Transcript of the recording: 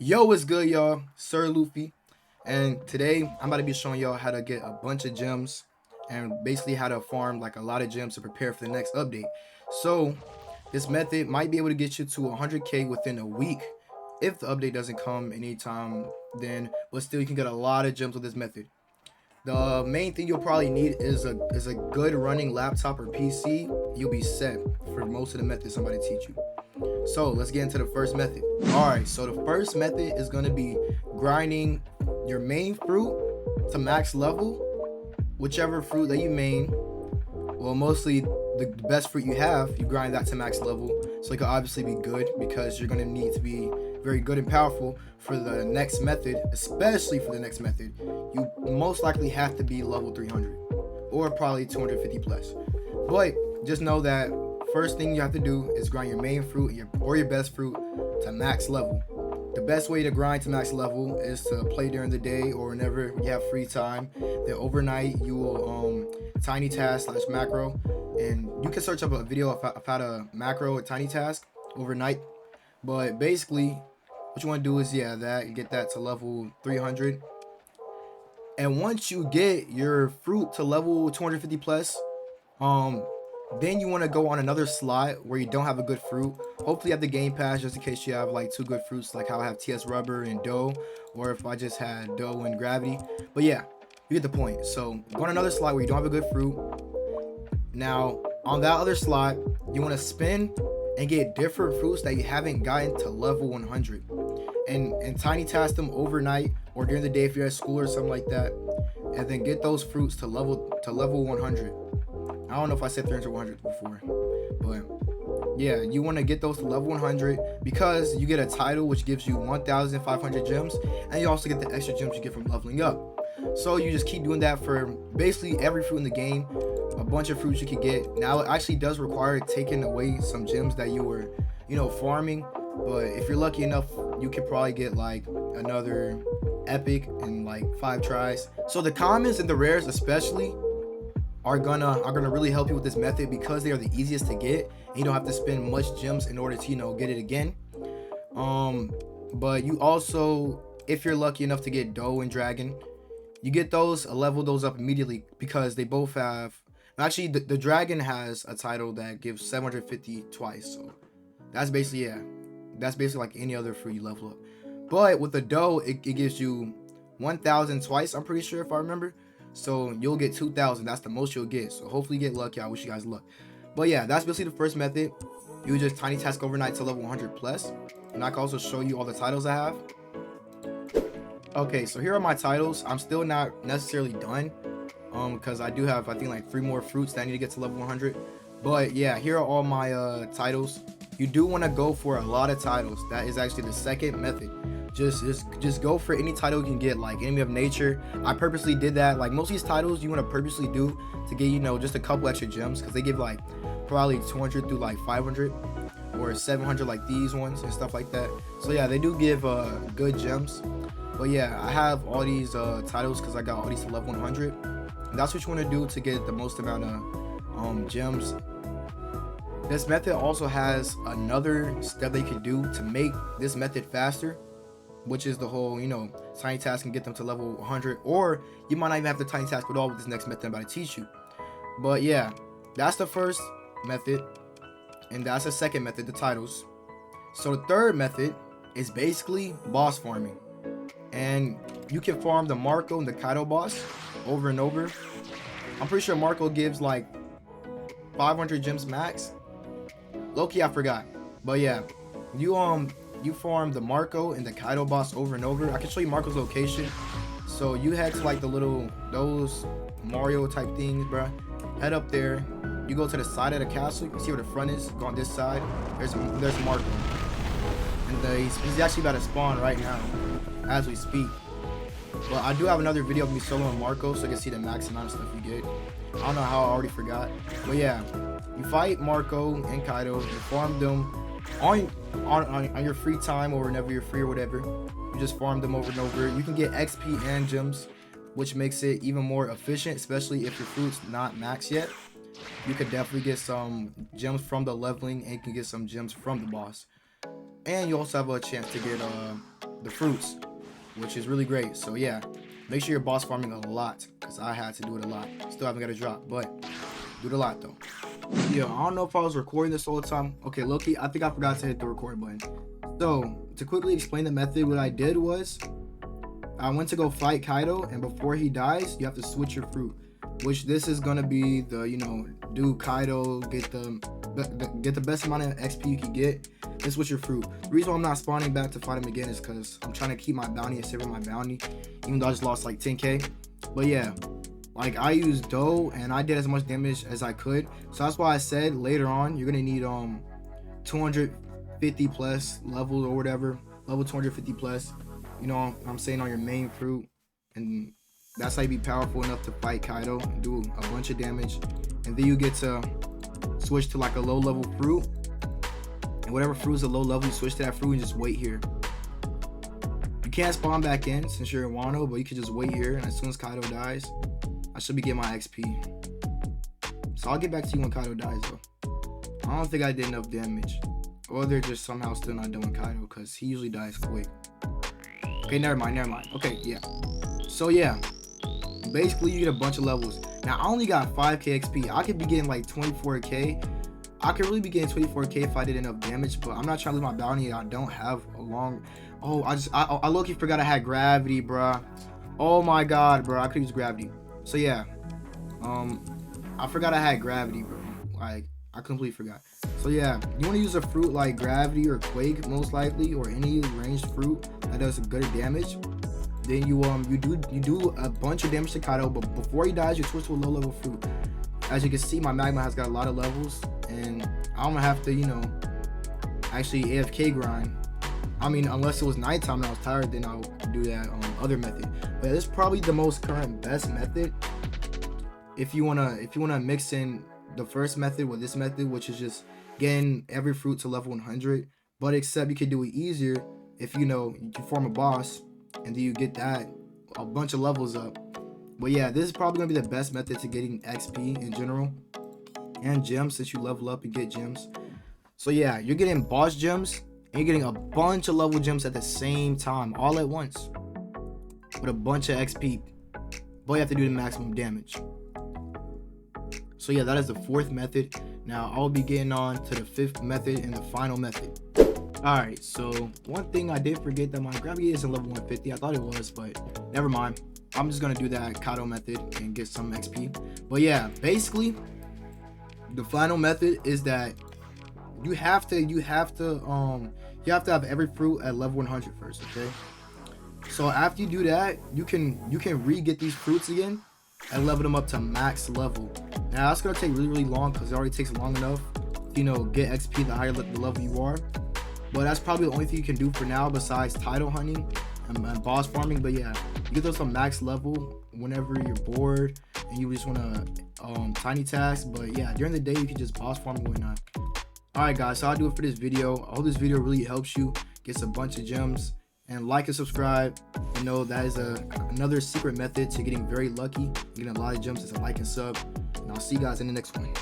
Yo, what's good, y'all? SirLuffyy, and today I'm about to be showing y'all how to get a bunch of gems and basically how to farm like a lot of gems to prepare for the next update. So this method might be able to get you to 100k within a week if the update doesn't come anytime then, but still you can get a lot of gems with this method. The main thing you'll probably need is a good running laptop or PC. You'll be set for most of the methods I'm about to teach you. So let's get into the first method. Alright, so the first method is going to be grinding your main fruit to max level. Whichever fruit that you main, well, mostly the best fruit you have, you grind that to max level. So it can obviously be good because you're going to need to be very good and powerful for the next method, especially for the next method. You most likely have to be level 300 or probably 250 plus. But just know that first thing you have to do is grind your main fruit or your best fruit to max level. The best way to grind to max level is to play during the day or whenever you have free time. Then overnight you will tiny task slash macro, and you can search up a video of how to macro a tiny task overnight. But basically what you want to do is that you get that to level 300, and once you get your fruit to level 250 plus, then you want to go on another slot where you don't have a good fruit. Hopefully you have the game pass just in case you have like two good fruits, like how I have TS rubber and dough, or if I just had dough and gravity. But yeah, you get the point. So go on another slot where you don't have a good fruit. Now on that other slot, you want to spin and get different fruits that you haven't gotten to level 100, and tiny task them overnight or during the day if you're at school or something like that, and then get those fruits to level 100. I don't know if I said 300 100 before, but yeah, you want to get those to level 100 because you get a title which gives you 1,500 gems, and you also get the extra gems you get from leveling up. So you just keep doing that for basically every fruit in the game, a bunch of fruits you can get. Now it actually does require taking away some gems that you were, farming, but if you're lucky enough, you could probably get like another epic in like 5 tries. So the commons and the rares especially are gonna really help you with this method because they are the easiest to get and you don't have to spend much gems in order to get it again. But you also, if you're lucky enough to get dough and dragon, you get those, level those up immediately because they both have, actually the dragon has a title that gives 750 twice, so that's basically like any other fruit you level up. But with the dough, it gives you 1,000 twice, I'm pretty sure, if I remember. So you'll get 2,000. That's the most you'll get. So hopefully you get lucky. I wish you guys luck. But yeah, that's basically the first method. You just tiny task overnight to level 100 plus. And I can also show you all the titles I have. Okay, so here are my titles. I'm still not necessarily done, because I do have, I think, like 3 more fruits that I need to get to level 100. But yeah, here are all my titles. You do want to go for a lot of titles. That is actually the second method. Just go for any title you can get, like Enemy of Nature. I purposely did that. Like most of these titles you want to purposely do to get just a couple extra gems, because they give like probably 200 through like 500 or 700 like these ones and stuff like that. So yeah, they do give good gems. But yeah, I have all these titles because I got all these to level 100, and that's what you want to do to get the most amount of gems. This method also has another step that you can do to make this method faster, which is the whole, tiny task and get them to level 100, or you might not even have the tiny task at all with this next method I'm about to teach you. But yeah, that's the first method, and that's the second method, the titles. So the third method is basically boss farming, and you can farm the Marco and the Kaido boss over and over. I'm pretty sure Marco gives like 500 gems max. Low-key, I forgot, but yeah, you farm the Marco and the Kaido boss over and over. I can show you Marco's location. So you head to like those Mario type things, bro. Head up there. You go to the side of the castle. You can see where the front is. Go on this side. There's Marco, and he's actually about to spawn right now as we speak. But I do have another video of me soloing Marco, so you can see the max amount of stuff you get. I don't know how I already forgot, but yeah, you fight Marco and Kaido. You farm them on your free time or whenever you're free or whatever. You just farm them over and over. You can get XP and gems, which makes it even more efficient, especially if your fruit's not max yet. You could definitely get some gems from the leveling, and you can get some gems from the boss. And you also have a chance to get the fruits, which is really great. So yeah, make sure you're boss farming a lot, because I had to do it a lot. Still haven't got a drop, but do it a lot though. Yeah, I don't know if I was recording this all the time. Okay, low-key, I think I forgot to hit the record button. So to quickly explain the method, what I did was I went to go fight Kaido, and before he dies, you have to switch your fruit, which this is gonna be the, you know, do Kaido, get the best amount of XP you can get. This was your fruit. The reason why I'm not spawning back to fight him again is because I'm trying to keep my bounty and savor my bounty, even though I just lost like 10k. But yeah, like I used dough and I did as much damage as I could. So that's why I said later on you're gonna need 250 plus level or whatever, level 250 plus. You know, I'm saying on your main fruit, and that's how you be powerful enough to fight Kaido and do a bunch of damage. And then you get to switch to like a low level fruit, and whatever fruit is a low level, you switch to that fruit and just wait here. You can't spawn back in since you're in Wano, but you can just wait here, and as soon as Kaido dies, I should be getting my XP. So I'll get back to you when Kaido dies though. I don't think I did enough damage, or they're just somehow still not doing Kaido, because he usually dies quick. Okay, never mind. Okay, yeah. So yeah, basically you get a bunch of levels. Now I only got 5k XP. I could be getting like 24k. I could really be getting 24k if I did enough damage, but I'm not trying to lose my bounty. I don't have a long. Oh, I low-key forgot I had gravity, bruh. Oh my god, bro, I could use gravity. So yeah, I forgot I had gravity, bro. Like I completely forgot. So yeah, you want to use a fruit like gravity or quake most likely, or any ranged fruit that does good damage. Then you do a bunch of damage to Kaido, but before he dies, you switch to a low level fruit. As you can see, my magma has got a lot of levels, and I'm gonna have to, you know, actually AFK grind. I mean, unless it was nighttime and I was tired, then I'll do that other method. But this is probably the most current best method. If you wanna mix in the first method with this method, which is just getting every fruit to level 100, but except you can do it easier if you form a boss and then you get that a bunch of levels up. But yeah, this is probably gonna be the best method to getting XP in general and gems, since you level up and get gems. So yeah, you're getting boss gems and you're getting a bunch of level gems at the same time, all at once, with a bunch of XP, but you have to do the maximum damage. So yeah, that is the fourth method. Now I'll be getting on to the fifth method and the final method. Alright, so one thing I did forget, that my gravity isn't level 150. I thought it was, but never mind. I'm just gonna do that Kaido method and get some XP. But yeah, basically the final method is that you have to have every fruit at level 100 first, okay? So after you do that, you can re-get these fruits again and level them up to max level. Now that's gonna take really long, because it already takes long enough to get XP the higher the level you are. But that's probably the only thing you can do for now, besides title hunting and boss farming. But yeah, you get those to max level whenever you're bored and you just want to tiny tasks. But yeah, during the day you can just boss farm and whatnot. Alright guys, so I'll do it for this video. I hope this video really helps you, gets a bunch of gems, and like and subscribe. You know, that is another secret method to getting very lucky, getting a lot of gems. Is a like and sub, and I'll see you guys in the next one.